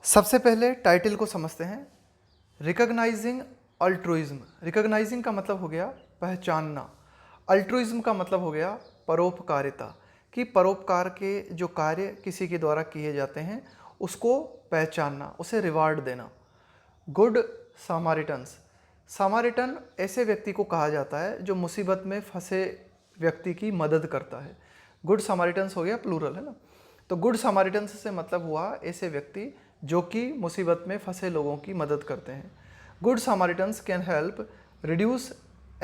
सबसे पहले टाइटल को समझते हैं। Recognising altruism. रिकॉग्नाइजिंग का मतलब हो गया पहचानना। अल्ट्रुइज्म का मतलब हो गया परोपकारिता, कि परोपकार के जो कार्य किसी के द्वारा किए जाते हैं उसको पहचानना, उसे रिवार्ड देना। गुड सामारिटन्स। सामारिटन ऐसे व्यक्ति को कहा जाता है जो मुसीबत में फंसे व्यक्ति की मदद करता है। गुड सामारिटन्स हो गया प्लूरल, है ना। तो गुड सामारिटन्स से मतलब हुआ ऐसे व्यक्ति जो कि मुसीबत में फंसे लोगों की मदद करते हैं। Good Samaritans can help reduce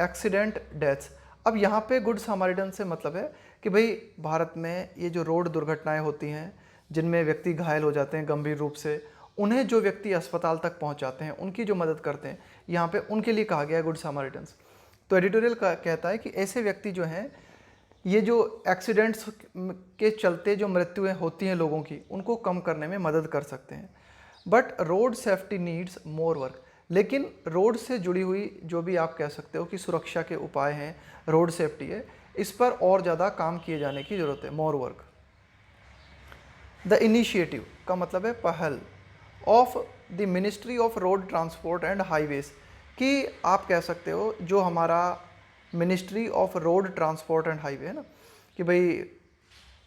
accident deaths. अब यहाँ पे गुड सामारिटन से मतलब है कि भाई भारत में ये जो रोड दुर्घटनाएं होती हैं जिनमें व्यक्ति घायल हो जाते हैं गंभीर रूप से, उन्हें जो व्यक्ति अस्पताल तक पहुंचाते हैं, उनकी जो मदद करते हैं, यहाँ पे उनके लिए कहा गया है गुड सामारिटन्स। तो एडिटोरियल कहता है कि ऐसे व्यक्ति जो हैं, ये जो एक्सीडेंट्स के चलते जो मृत्युएं होती हैं लोगों की, उनको कम करने में मदद कर सकते हैं। But road safety needs more work. लेकिन रोड से जुड़ी हुई जो भी आप कह सकते हो कि सुरक्षा के उपाय हैं, रोड सेफ्टी है, इस पर और ज़्यादा काम किए जाने की ज़रूरत है, मोर वर्क। द इनिशिएटिव का मतलब है पहल of the ministry of road transport and highways, कि आप कह सकते हो जो हमारा ministry of road transport and highway है ना, कि भाई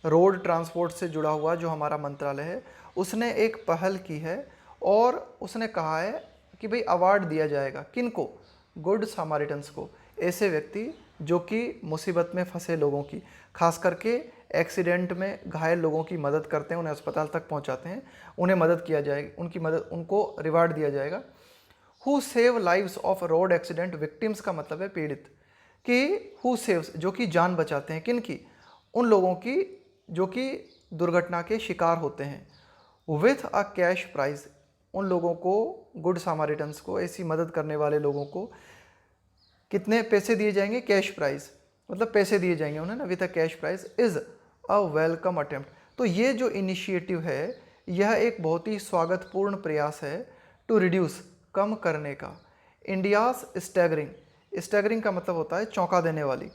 रोड ट्रांसपोर्ट से जुड़ा हुआ जो हमारा मंत्रालय है, उसने एक पहल की है और उसने कहा है कि भाई अवार्ड दिया जाएगा किनको? गुड सामारिटन्स को, ऐसे व्यक्ति जो कि मुसीबत में फंसे लोगों की, खास करके एक्सीडेंट में घायल लोगों की मदद करते हैं, उन्हें अस्पताल तक पहुंचाते हैं, उन्हें मदद किया जाएगी, उनकी मदद, उनको रिवार्ड दिया जाएगा। Who save lives of road accident victims का मतलब है पीड़ित, कि हु सेव्स जो कि जान बचाते हैं, किन की? उन लोगों की जो कि दुर्घटना के शिकार होते हैं। विथ अ कैश प्राइज, उन लोगों को, गुड सामारिटन्स को, ऐसी मदद करने वाले लोगों को कितने पैसे दिए जाएंगे? कैश प्राइज, मतलब पैसे दिए जाएंगे उन्हें ना, with a cash prize is a welcome attempt. तो ये जो इनिशिएटिव है, यह एक बहुत ही स्वागतपूर्ण प्रयास है टू रिड्यूस, कम करने का, इंडियाज स्टैगरिंग। स्टैगरिंग का मतलब होता है चौंका देने वाली।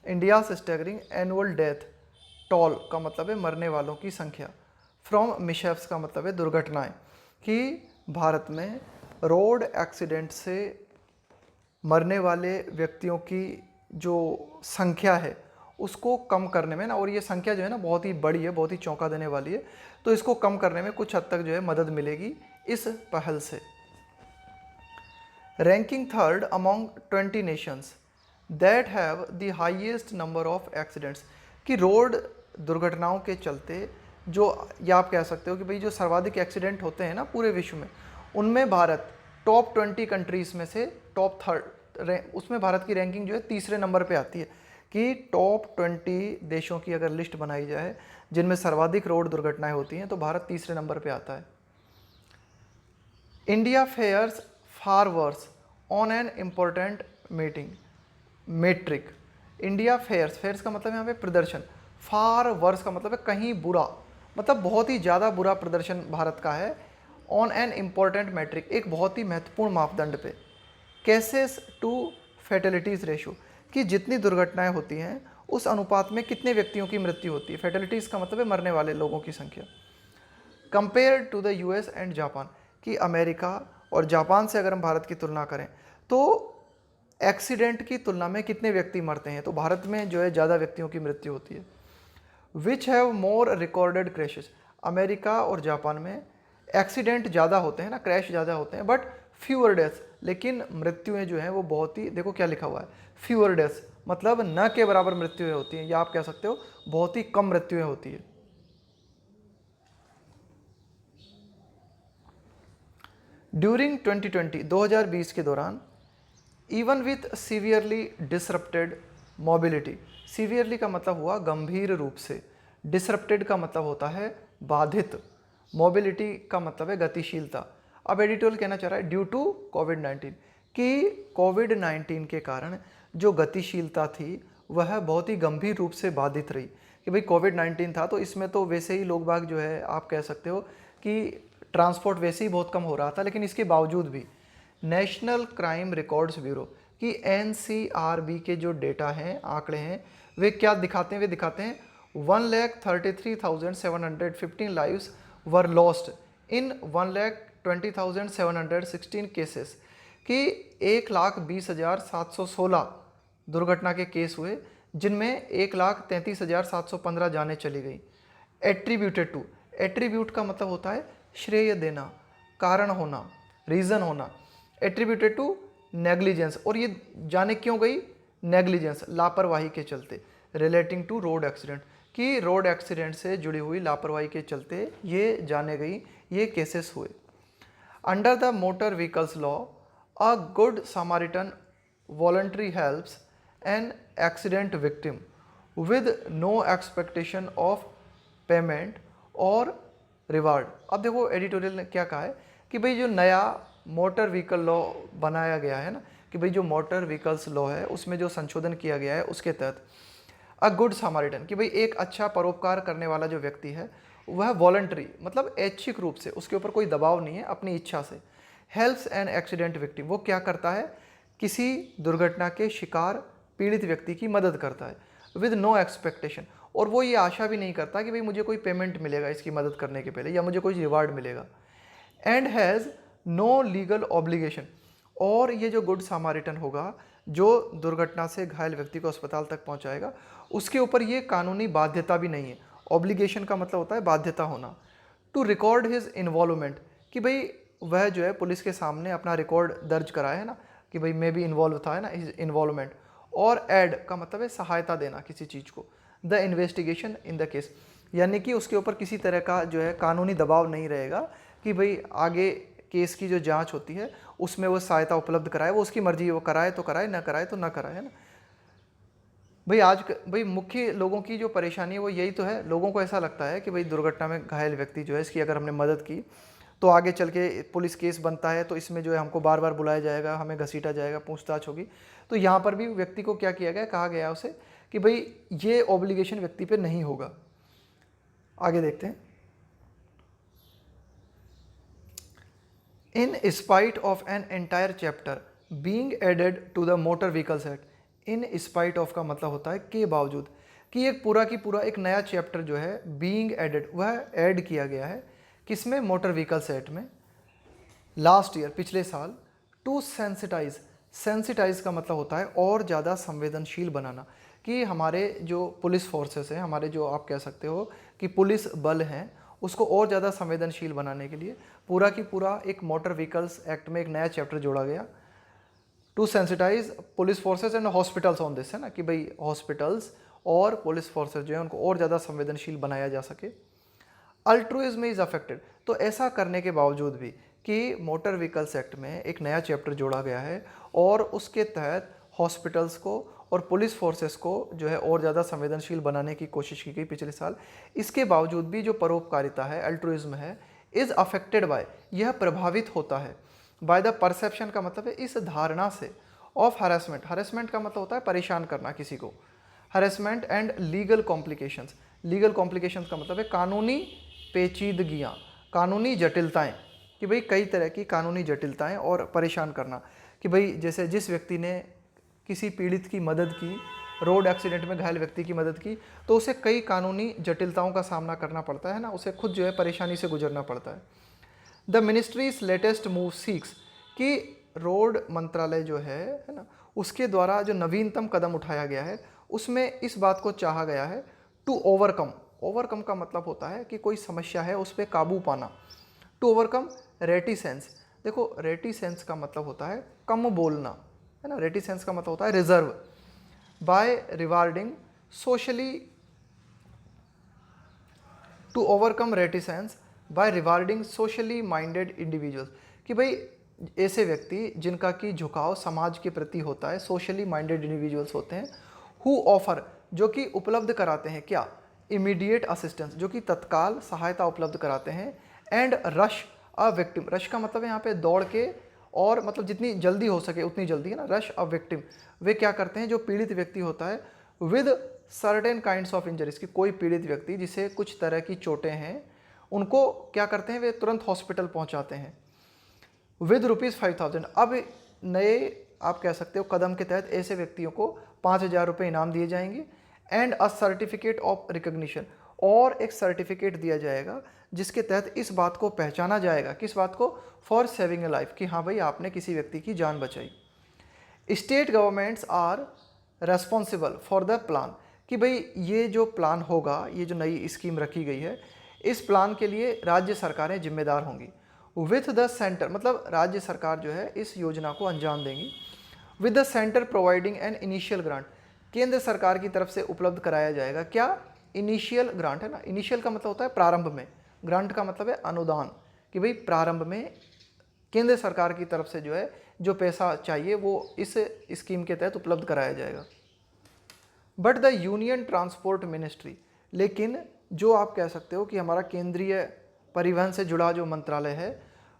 India's staggering annual death toll का मतलब है मरने वालों की संख्या। फ्रॉम मिशेप्स का मतलब है दुर्घटनाएं, कि भारत में रोड एक्सीडेंट से मरने वाले व्यक्तियों की जो संख्या है उसको कम करने में ना, और ये संख्या जो है ना बहुत ही बड़ी है, बहुत ही चौंका देने वाली है, तो इसको कम करने में कुछ हद तक जो है मदद मिलेगी इस पहल से। Ranking third among 20 Nations that have the highest number of accidents, कि रोड दुर्घटनाओं के चलते जो, या आप कह सकते हो कि भाई जो सर्वाधिक एक्सीडेंट होते हैं ना पूरे विश्व में, उनमें भारत टॉप 20 कंट्रीज़ में से टॉप थर्ड, उसमें भारत की रैंकिंग जो है तीसरे नंबर पे आती है, कि टॉप 20 देशों की अगर लिस्ट बनाई जाए जिनमें सर्वाधिक रोड दुर्घटनाएं होती हैं तो भारत तीसरे नंबर पे आता है। India fares far worse on an important meeting metric. India fares, fares का मतलब यहाँ पे प्रदर्शन, फार वर्स का मतलब है कहीं बुरा, मतलब बहुत ही ज़्यादा बुरा प्रदर्शन भारत का है। ऑन एन इम्पॉर्टेंट मैट्रिक, एक बहुत ही महत्वपूर्ण मापदंड पे। केसेस टू फैटेलिटीज़ रेशो, कि जितनी दुर्घटनाएं होती हैं उस अनुपात में कितने व्यक्तियों की मृत्यु होती है। फैटेलिटीज़ का मतलब है मरने वाले लोगों की संख्या। Compare to the US and Japan, कि अमेरिका और जापान से अगर हम भारत की तुलना करें तो एक्सीडेंट की तुलना में कितने व्यक्ति मरते हैं, तो भारत में जो है ज़्यादा व्यक्तियों की मृत्यु होती है। Which have more recorded crashes, America और जापान में एक्सीडेंट ज़्यादा होते हैं ना, क्रैश ज़्यादा होते हैं, बट फ्यूअर डेथ्स, लेकिन मृत्युएं जो हैं वो बहुत ही, देखो क्या लिखा हुआ है, फ्यूअर डेथ्स, मतलब न के बराबर मृत्युएं होती हैं, या आप कह सकते हो बहुत ही कम मृत्युएं होती है। ड्यूरिंग 2020, 2020 के दौरान, even with severely disrupted mobility, severely का मतलब हुआ गंभीर रूप से, डिसरप्टेड का मतलब होता है बाधित, मोबिलिटी का मतलब है गतिशीलता। अब एडिटोरियल कहना चाह रहा है ड्यू टू कोविड-19, कि कोविड-19 के कारण जो गतिशीलता थी वह बहुत ही गंभीर रूप से बाधित रही, कि भाई कोविड-19 था तो इसमें तो वैसे ही लोग बाग जो है आप कह सकते हो कि ट्रांसपोर्ट वैसे ही बहुत कम हो रहा था, लेकिन इसके बावजूद भी नेशनल क्राइम रिकॉर्ड्स ब्यूरो की एनसीआरबी के जो डेटा हैं, आंकड़े हैं, वे क्या दिखाते हैं? वे दिखाते हैं 1,33,715 lives were lost in 1,20,716 cases कि 1,20,716 दुर्घटना के केस हुए, जिनमें 1,33,715 जानें चली गई। एट्रीब्यूटेड टू, एट्रीब्यूट का मतलब होता है श्रेय देना, कारण होना, रीज़न होना। एट्रीब्यूटेड टू नेग्लिजेंस, और ये जाने क्यों गई? नेग्लिजेंस, लापरवाही के चलते। रिलेटिंग टू रोड एक्सीडेंट, कि रोड एक्सीडेंट से जुड़ी हुई लापरवाही के चलते ये जाने गई, ये केसेस हुए। Under the motor vehicles law, a good Samaritan voluntary helps an accident victim with no expectation of payment और रिवार्ड। अब देखो एडिटोरियल ने क्या कहा है कि भाई जो नया मोटर व्हीकल लॉ बनाया गया है ना, कि भाई जो मोटर व्हीकल्स लॉ है उसमें जो संशोधन किया गया है उसके तहत अ गुड सामारिटन, कि भाई एक अच्छा परोपकार करने वाला जो व्यक्ति है वह वॉलंटरी मतलब ऐच्छिक रूप से, उसके ऊपर कोई दबाव नहीं है, अपनी इच्छा से हेल्प्स एन एक्सीडेंट विक्टिम, वो क्या करता है? किसी दुर्घटना के शिकार पीड़ित व्यक्ति की मदद करता है विद नो एक्सपेक्टेशन, और वो ये आशा भी नहीं करता कि भाई मुझे कोई पेमेंट मिलेगा इसकी मदद करने के पहले या मुझे कोई रिवार्ड मिलेगा। And has no legal obligation, और ये जो गुड सामारिटन होगा जो दुर्घटना से घायल व्यक्ति को अस्पताल तक पहुंचाएगा, उसके ऊपर ये कानूनी बाध्यता भी नहीं है। ऑब्लिगेशन का मतलब होता है बाध्यता होना। टू रिकॉर्ड हिज इन्वॉल्वमेंट, कि भाई वह जो है पुलिस के सामने अपना रिकॉर्ड दर्ज कराए है ना, कि भाई मैं भी इन्वॉल्व था, है ना, हिज इन्वॉल्वमेंट। और एड का मतलब है सहायता देना किसी चीज़ को। The investigation in the case, यानी कि उसके ऊपर किसी तरह का जो है कानूनी दबाव नहीं रहेगा कि भाई आगे केस की जो जांच होती है उसमें वो सहायता उपलब्ध कराए, वो उसकी मर्जी है, वो कराए तो कराए, ना कराए तो ना कराए, है ना। भाई मुख्य लोगों की जो परेशानी है वो यही तो है। लोगों को ऐसा लगता है कि भाई दुर्घटना में घायल व्यक्ति जो है इसकी अगर हमने मदद की तो आगे चल के पुलिस केस बनता है, तो इसमें जो है हमको बार बार बुलाया जाएगा, हमें घसीटा जाएगा, पूछताछ होगी। तो यहाँ पर भी व्यक्ति को क्या किया गया, कहा गया उसे कि भाई ये ऑब्लिगेशन व्यक्ति पे नहीं होगा। आगे देखते हैं। In spite of an entire chapter being added to the motor vehicles act, in spite of का मतलब होता है के बावजूद, कि एक पूरा की पूरा एक नया चैप्टर जो है बीइंग एडेड, वह ऐड किया गया है किसमें? मोटर व्हीकल्स एक्ट में, लास्ट ईयर, पिछले साल। टू सेंसिटाइज, सेंसिटाइज का मतलब होता है और ज़्यादा संवेदनशील बनाना, कि हमारे जो पुलिस फोर्सेस हैं, हमारे जो आप कह सकते हो कि पुलिस बल हैं, उसको और ज़्यादा संवेदनशील बनाने के लिए पूरा की पूरा एक मोटर व्हीकल्स एक्ट में एक नया चैप्टर जोड़ा गया। To sensitize police forces and hospitals on this, है ना, कि भाई हॉस्पिटल्स और पुलिस फोर्सेस जो है उनको और ज़्यादा संवेदनशील बनाया जा सके। अल्ट्रुइज्म इज अफेक्टेड, तो ऐसा करने के बावजूद भी कि मोटर व्हीकल्स एक्ट में एक नया चैप्टर जोड़ा गया है और उसके तहत हॉस्पिटल्स को और पुलिस फोर्सेस को जो है और ज़्यादा संवेदनशील बनाने की कोशिश की गई पिछले साल, इसके बावजूद भी जो परोपकारिता है, अल्ट्रुइज्म है, इज़ अफेक्टेड बाय, यह प्रभावित होता है। बाय द परसेप्शन का मतलब है इस धारणा से, ऑफ हरेसमेंट, हरेसमेंट का मतलब होता है परेशान करना किसी को, harassment and legal complications, legal complications का मतलब है कानूनी पेचीदगियाँ, कानूनी जटिलताएं, कि भाई कई तरह की कानूनी जटिलताएं और परेशान करना, कि भाई जैसे जिस व्यक्ति ने किसी पीड़ित की मदद की, रोड एक्सीडेंट में घायल व्यक्ति की मदद की, तो उसे कई कानूनी जटिलताओं का सामना करना पड़ता है ना, उसे खुद जो है परेशानी से गुजरना पड़ता है। The ministry's latest move seeks, कि रोड मंत्रालय जो है ना, उसके द्वारा जो नवीनतम कदम उठाया गया है उसमें इस बात को चाहा गया है टू ओवरकम, ओवरकम का मतलब होता है कि कोई समस्या है उस पर काबू पाना। टू ओवरकम रेटिसेंस, देखो रेटिसेंस का मतलब होता है कम बोलना, है ना, रेटिसेंस का मतलब होता है reserve. By rewarding socially, to overcome reticence by rewarding socially minded individuals, कि भाई ऐसे व्यक्ति जिनका कि झुकाव समाज के प्रति होता है, सोशली माइंडेड इंडिविजुअल्स होते हैं, हु ऑफर, जो कि उपलब्ध कराते हैं क्या? इमीडिएट असिस्टेंस, जो कि तत्काल सहायता उपलब्ध कराते हैं। And rush a victim, rush का मतलब है यहाँ पे दौड़ के, और मतलब जितनी जल्दी हो सके उतनी जल्दी, है ना, रश अ विक्टिम, वे क्या करते हैं जो पीड़ित व्यक्ति होता है, with certain kinds of injuries, की कोई पीड़ित व्यक्ति जिसे कुछ तरह की चोटें हैं उनको क्या करते हैं, वे तुरंत हॉस्पिटल पहुंचाते हैं। विद ₹5,000, अब नए आप कह सकते हो कदम के तहत ऐसे व्यक्तियों को 5,000 रुपये इनाम दिए जाएंगे। And a certificate of recognition, और एक सर्टिफिकेट दिया जाएगा जिसके तहत इस बात को पहचाना जाएगा, किस बात को, फॉर सेविंग ए लाइफ, कि हाँ भाई आपने किसी व्यक्ति की जान बचाई। State governments are responsible for the plan, कि भाई ये जो प्लान होगा, ये जो नई स्कीम रखी गई है, इस प्लान के लिए राज्य सरकारें जिम्मेदार होंगी। विथ द सेंटर, मतलब राज्य सरकार जो है इस योजना को अंजाम देंगी। With the centre providing an initial grant, केंद्र सरकार की तरफ से उपलब्ध कराया जाएगा क्या, इनिशियल ग्रांट, है ना। इनिशियल का मतलब होता है प्रारंभ में, ग्रांट का मतलब है अनुदान, कि भाई प्रारंभ में केंद्र सरकार की तरफ से जो है जो पैसा चाहिए वो इस स्कीम के तहत उपलब्ध कराया जाएगा। But the union transport ministry, लेकिन जो आप कह सकते हो कि हमारा केंद्रीय परिवहन से जुड़ा जो मंत्रालय है,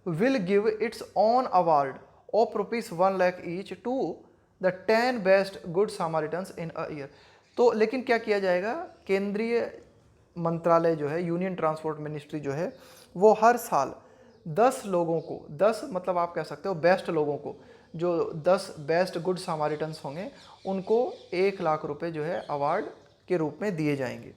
will give its own award of ₹1 lakh each to the 10 best good Samaritans in a year. तो लेकिन क्या किया जाएगा, केंद्रीय मंत्रालय जो है, यूनियन ट्रांसपोर्ट मिनिस्ट्री जो है, वो हर साल 10 लोगों को, 10 मतलब आप कह सकते हो बेस्ट लोगों को, जो 10 बेस्ट गुड सामारिटन्स होंगे उनको 1 लाख रुपए जो है अवार्ड के रूप में दिए जाएंगे।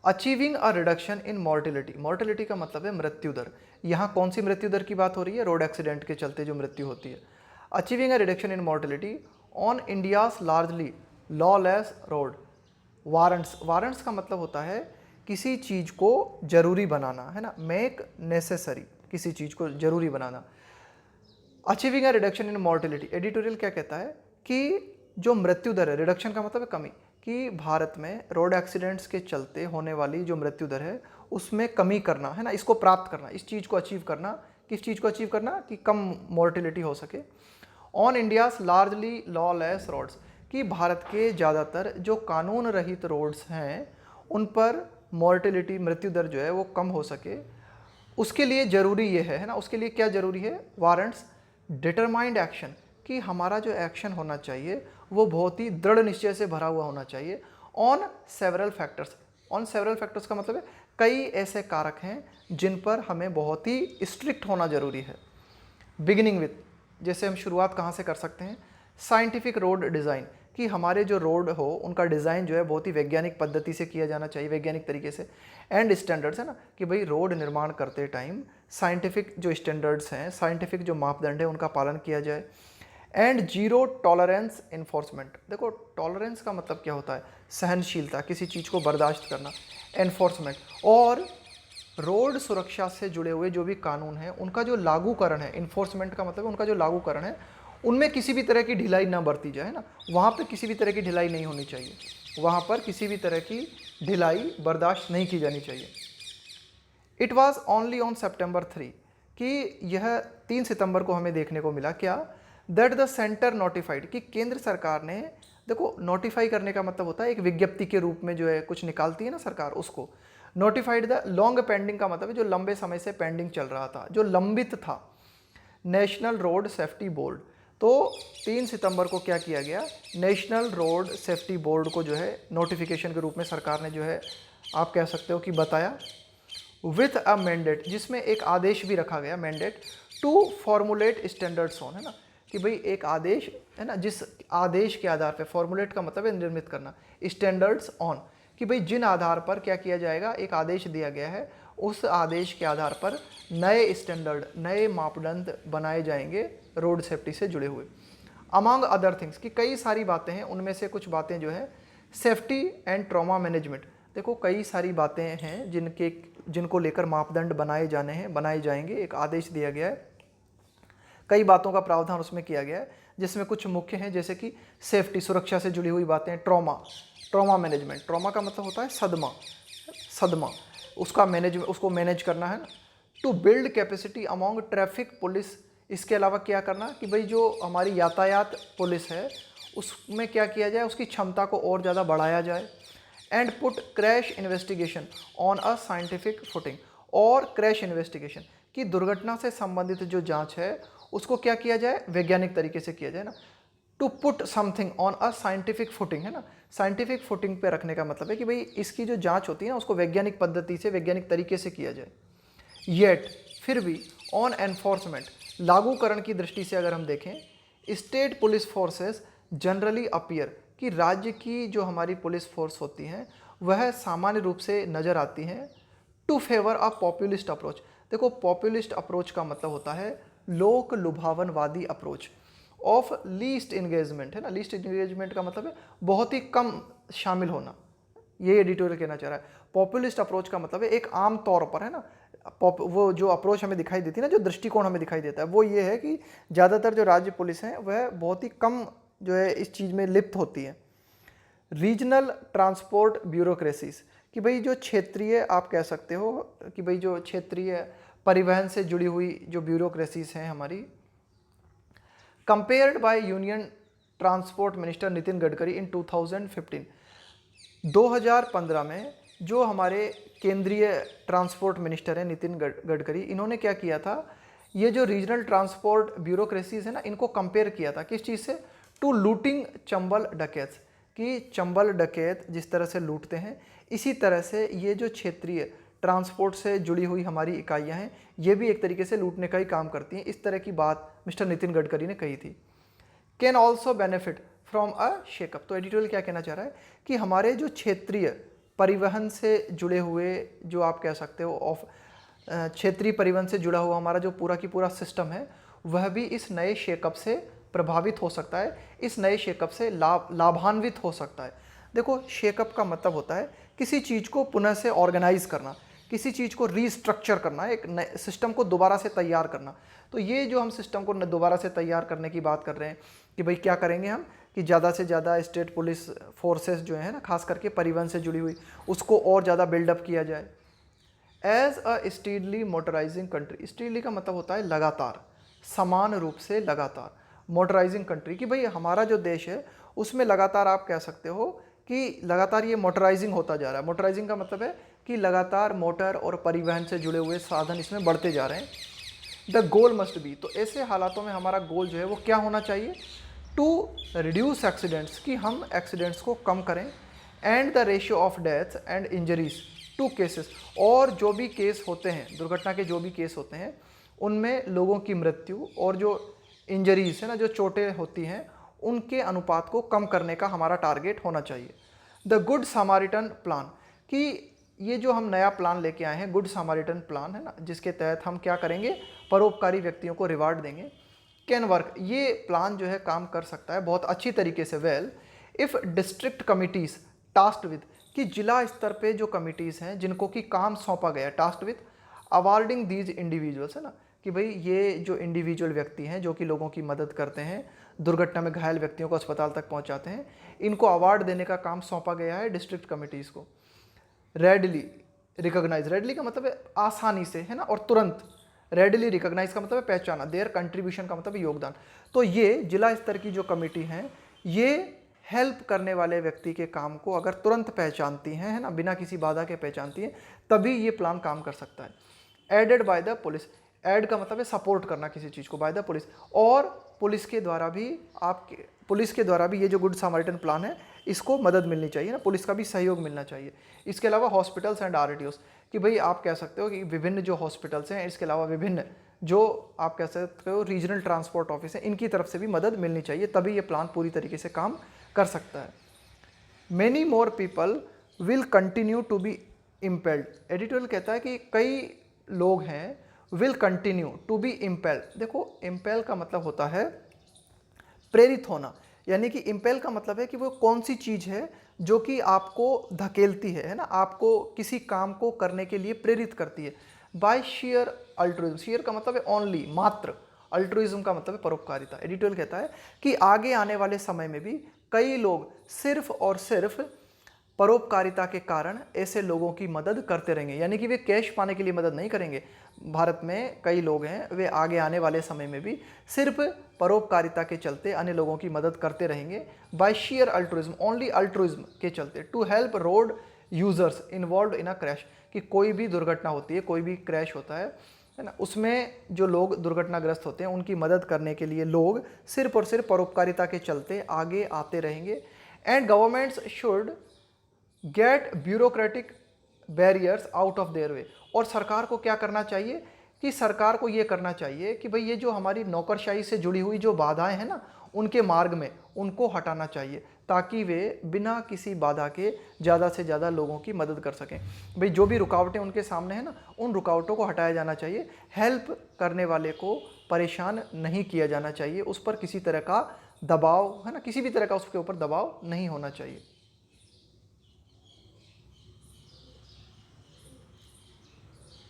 Achieving a reduction in mortality, mortality का मतलब है मृत्यु दर। यहाँ कौन सी मृत्यु दर की बात हो रही है, रोड एक्सीडेंट के चलते जो मृत्यु होती है। Achieving a reduction in mortality on India's largely lawless road. Warrants, warrants का मतलब होता है किसी चीज़ को जरूरी बनाना, है ना, मेक नेसेसरी, किसी चीज़ को जरूरी बनाना। Achieving a reduction in mortality, editorial क्या कहता है कि जो मृत्यु दर है, रिडक्शन का मतलब है कमी, कि भारत में रोड एक्सीडेंट्स के चलते होने वाली जो मृत्यु दर है उसमें कमी करना, है ना, इसको प्राप्त करना, इस चीज़ को अचीव करना। किस चीज़ को अचीव करना, कि कम मॉर्टिलिटी हो सके। On India's largely lawless roads, कि भारत के ज़्यादातर जो कानून रहित रोड्स हैं उन पर मॉर्टिलिटी, मृत्यु दर जो है वो कम हो सके। उसके लिए ज़रूरी ये है ना, उसके लिए क्या ज़रूरी है, वारंट्स डिटरमाइंड एक्शन, कि हमारा जो एक्शन होना चाहिए वो बहुत ही दृढ़ निश्चय से भरा हुआ होना चाहिए। On several factors, on several factors का मतलब है कई ऐसे कारक हैं जिन पर हमें बहुत ही स्ट्रिक्ट होना ज़रूरी है। बिगिनिंग विथ, जैसे हम शुरुआत कहाँ से कर सकते हैं, साइंटिफिक रोड डिज़ाइन, कि हमारे जो रोड हो उनका डिज़ाइन जो है बहुत ही वैज्ञानिक पद्धति से किया जाना चाहिए, वैज्ञानिक तरीके से। एंड स्टैंडर्ड्स, है ना, कि भाई रोड निर्माण करते टाइम साइंटिफिक जो स्टैंडर्ड्स हैं, साइंटिफिक जो मापदंड है उनका पालन किया जाए। एंड जीरो टॉलरेंस इन्फोर्समेंट, देखो टॉलरेंस का मतलब क्या होता है, सहनशीलता, किसी चीज़ को बर्दाश्त करना। एनफोर्समेंट, और रोड सुरक्षा से जुड़े हुए जो भी कानून हैं उनका जो लागूकरण है, इन्फोर्समेंट का मतलब उनका जो लागूकरण है उनमें किसी भी तरह की ढिलाई ना बरती जाए, है ना, वहाँ पे किसी भी तरह की ढिलाई नहीं होनी चाहिए, वहाँ पर किसी भी तरह की ढिलाई बर्दाश्त नहीं की जानी चाहिए। It was only on September 3, कि यह 3 सितंबर को हमें देखने को मिला क्या, दैट द सेंटर नोटिफाइड, कि केंद्र सरकार ने, देखो नोटिफाई करने का मतलब होता है एक विज्ञप्ति के रूप में जो है कुछ निकालती है ना सरकार, उसको नोटिफाइड। द लॉन्ग पेंडिंग का मतलब है जो लंबे समय से पेंडिंग चल रहा था, जो लंबित था, नेशनल रोड सेफ्टी बोर्ड। तो 3 सितंबर को क्या किया गया, नेशनल रोड सेफ्टी बोर्ड को जो है नोटिफिकेशन के रूप में सरकार ने जो है आप कह सकते हो कि बताया। विथ अ मैंडेट, जिसमें एक आदेश भी रखा गया, mandate to formulate standards on, है ना, कि भाई एक आदेश, है ना, जिस आदेश के आधार पर, फॉर्मुलेट का मतलब है निर्मित करना, स्टैंडर्ड्स ऑन, कि भाई जिन आधार पर क्या किया जाएगा, एक आदेश दिया गया है, उस आदेश के आधार पर नए स्टैंडर्ड, नए मापदंड बनाए जाएंगे रोड सेफ्टी से जुड़े हुए। अमंग अदर थिंग्स, कि कई सारी बातें हैं, उनमें से कुछ बातें जो है सेफ्टी एंड ट्रॉमा मैनेजमेंट, देखो कई सारी बातें हैं जिनको लेकर मापदंड बनाए जाने हैं, बनाए जाएंगे, एक आदेश दिया गया है, कई बातों का प्रावधान उसमें किया गया है, जिसमें कुछ मुख्य हैं जैसे कि सेफ्टी, सुरक्षा से जुड़ी हुई बातें, ट्रॉमा मैनेजमेंट, ट्रॉमा का मतलब होता है सदमा, उसका उसको मैनेज करना है ना। To build capacity among traffic police, इसके अलावा क्या करना कि भाई जो हमारी यातायात पुलिस है उसमें क्या किया जाए, उसकी क्षमता को और ज़्यादा बढ़ाया जाए। And put crash investigation on a scientific footing, और क्रैश इन्वेस्टिगेशन की दुर्घटना से संबंधित जो जांच है उसको क्या किया जाए, वैज्ञानिक तरीके से किया जाए ना। To put something on a scientific footing, है ना, साइंटिफिक फुटिंग पे रखने का मतलब है कि भाई इसकी जो जांच होती है ना उसको वैज्ञानिक पद्धति से, वैज्ञानिक तरीके से किया जाए। येट, फिर भी, ऑन एनफोर्समेंट, लागूकरण की दृष्टि से अगर हम देखें, state police forces generally appear, कि राज्य की जो हमारी पुलिस फोर्स होती हैं वह सामान्य रूप से नज़र आती हैं to favour a populist approach. देखो पॉपुलिस्ट अप्रोच का मतलब होता है लोक लुभावनवादी अप्रोच ऑफ लीस्ट इंगेजमेंट, है ना। लीस्ट इंगेजमेंट का मतलब है बहुत ही कम शामिल होना, ये एडिटोरियल कहना चाह रहा है। पॉपुलिस्ट अप्रोच का मतलब है एक आम तौर पर, है ना, वो जो अप्रोच हमें दिखाई देती है ना, जो दृष्टिकोण हमें दिखाई देता है वो ये है कि ज़्यादातर जो राज्य पुलिस है वह बहुत ही कम जो है इस चीज़ में लिप्त होती है। रीजनल ट्रांसपोर्ट ब्यूरोक्रेसीज, कि भाई जो क्षेत्रीय, आप कह सकते हो कि भाई जो क्षेत्रीय परिवहन से जुड़ी हुई जो ब्यूरोक्रेसीज हैं हमारी, compared by union transport minister Nitin Gadkari in 2015। 2015 में जो हमारे केंद्रीय ट्रांसपोर्ट मिनिस्टर हैं नितिन गडकरी, इन्होंने क्या किया था, ये जो रीजनल ट्रांसपोर्ट ब्यूरोक्रेसीज है ना, इनको कंपेयर किया था किस चीज़ से, टू लूटिंग चंबल डकैत्स, कि चंबल डकैत जिस तरह से लूटते हैं इसी तरह से ये जो क्षेत्रीय ट्रांसपोर्ट से जुड़ी हुई हमारी इकाइयां हैं ये भी एक तरीके से लूटने का ही काम करती हैं। इस तरह की बात मिस्टर नितिन गडकरी ने कही थी। Can also benefit from a shake up, तो एडिटोरियल क्या कहना चाह रहा है कि हमारे जो क्षेत्रीय परिवहन से जुड़े हुए, जो आप कह सकते हो ऑफ क्षेत्रीय परिवहन से जुड़ा हुआ हमारा जो पूरा की पूरा सिस्टम है वह भी इस नए शेकअप से प्रभावित हो सकता है, इस नए शेकअप से लाभान्वित हो सकता है। देखो शेकअप का मतलब होता है किसी चीज़ को पुनः से ऑर्गेनाइज करना, किसी चीज़ को रीस्ट्रक्चर करना, एक नए सिस्टम को दोबारा से तैयार करना। तो ये जो हम सिस्टम को दोबारा से तैयार करने की बात कर रहे हैं कि भाई क्या करेंगे हम, कि ज़्यादा से ज़्यादा स्टेट पुलिस फोर्सेस जो है ना, खास करके परिवहन से जुड़ी हुई, उसको और ज़्यादा बिल्डअप किया जाए। As a steadily motorising country, steadily का मतलब होता है लगातार, समान रूप से लगातार, मोटराइजिंग कंट्री, कि भाई हमारा जो देश है उसमें लगातार आप कह सकते हो कि लगातार ये मोटराइजिंग होता जा रहा है। मोटराइजिंग का मतलब है कि लगातार मोटर और परिवहन से जुड़े हुए साधन इसमें बढ़ते जा रहे हैं। द गोल मस्ट बी, तो ऐसे हालातों में हमारा गोल जो है वो क्या होना चाहिए, टू रिड्यूस एक्सीडेंट्स, कि हम एक्सीडेंट्स को कम करें, and the ratio of death and injuries to cases, और जो भी केस होते हैं, दुर्घटना के जो भी केस होते हैं उनमें लोगों की मृत्यु और जो इंजरीज है ना, जो चोटें होती हैं, उनके अनुपात को कम करने का हमारा टारगेट होना चाहिए। द गुड सामारिटन प्लान, कि ये जो हम नया प्लान लेके आए हैं गुड सामारिटन प्लान, है ना, जिसके तहत हम क्या करेंगे, परोपकारी व्यक्तियों को रिवार्ड देंगे। कैन वर्क, ये प्लान जो है काम कर सकता है बहुत अच्छी तरीके से, well if district committees tasked with, कि जिला स्तर पे जो कमिटीज़ हैं जिनको कि काम सौंपा गया, tasked with awarding these individuals, है ना, कि भाई ये जो इंडिविजुअल व्यक्ति हैं जो कि लोगों की मदद करते हैं, दुर्घटना में घायल व्यक्तियों को अस्पताल तक पहुंचाते हैं, इनको अवार्ड देने का काम सौंपा गया है डिस्ट्रिक्ट कमिटीज़ को। रेडली रिकॉग्नाइज, रेडली का मतलब है आसानी से, है ना, और तुरंत। रेडली रिकॉग्नाइज का मतलब है पहचाना, देयर कंट्रीब्यूशन का मतलब है योगदान। तो ये जिला स्तर की जो कमेटी हैं ये हेल्प करने वाले व्यक्ति के काम को अगर तुरंत पहचानती हैं, है ना, बिना किसी बाधा के पहचानती हैं, तभी ये प्लान काम कर सकता है। Aided by the police, aid का मतलब है सपोर्ट करना किसी चीज़ को, बाय द पुलिस, और पुलिस के द्वारा भी ये जो गुड सामारिटन प्लान है इसको मदद मिलनी चाहिए ना, पुलिस का भी सहयोग मिलना चाहिए। इसके अलावा हॉस्पिटल्स एंड आरटीओस, कि भाई आप कह सकते हो कि विभिन्न जो हॉस्पिटल्स हैं, इसके अलावा विभिन्न जो आप कह सकते हो रीजनल ट्रांसपोर्ट ऑफिस है, इनकी तरफ से भी मदद मिलनी चाहिए, तभी ये प्लान पूरी तरीके से काम कर सकता है। Many more people will continue to be impelled, editorial कहता है कि कई लोग हैं, will continue to be impelled. देखो इम्पेल का मतलब होता है प्रेरित होना, यानी कि इम्पेल का मतलब है कि वो कौन सी चीज़ है जो कि आपको धकेलती है ना, आपको किसी काम को करने के लिए प्रेरित करती है। बाय शेयर अल्ट्रुइज्म, शेयर का मतलब है ओनली, मात्र, अल्ट्रुइज्म का मतलब है परोपकारिता। एडिटोरियल कहता है कि आगे आने वाले समय में भी कई लोग सिर्फ और सिर्फ परोपकारिता के कारण ऐसे लोगों की मदद करते रहेंगे, यानी कि वे कैश पाने के लिए मदद नहीं करेंगे। भारत में कई लोग हैं, वे आगे आने वाले समय में भी सिर्फ परोपकारिता के चलते अन्य लोगों की मदद करते रहेंगे, by sheer altruism, only altruism के चलते। To help road users involve in a crash, कि कोई भी दुर्घटना होती है, कोई भी क्रैश होता है ना, उसमें जो लोग दुर्घटनाग्रस्त होते हैं उनकी मदद करने के लिए लोग सिर्फ और सिर्फ परोपकारिता के चलते आगे आते रहेंगे। And governments should get bureaucratic barriers out of their way, और सरकार को क्या करना चाहिए, कि सरकार को ये करना चाहिए कि भाई ये जो हमारी नौकरशाही से जुड़ी हुई जो बाधाएं हैं ना, उनके मार्ग में उनको हटाना चाहिए, ताकि वे बिना किसी बाधा के ज़्यादा से ज़्यादा लोगों की मदद कर सकें। भाई जो भी रुकावटें उनके सामने हैं ना, उन रुकावटों को हटाया जाना चाहिए। हेल्प करने वाले को परेशान नहीं किया जाना चाहिए, उस पर किसी तरह का दबाव है ना, किसी भी तरह का उसके ऊपर दबाव नहीं होना चाहिए।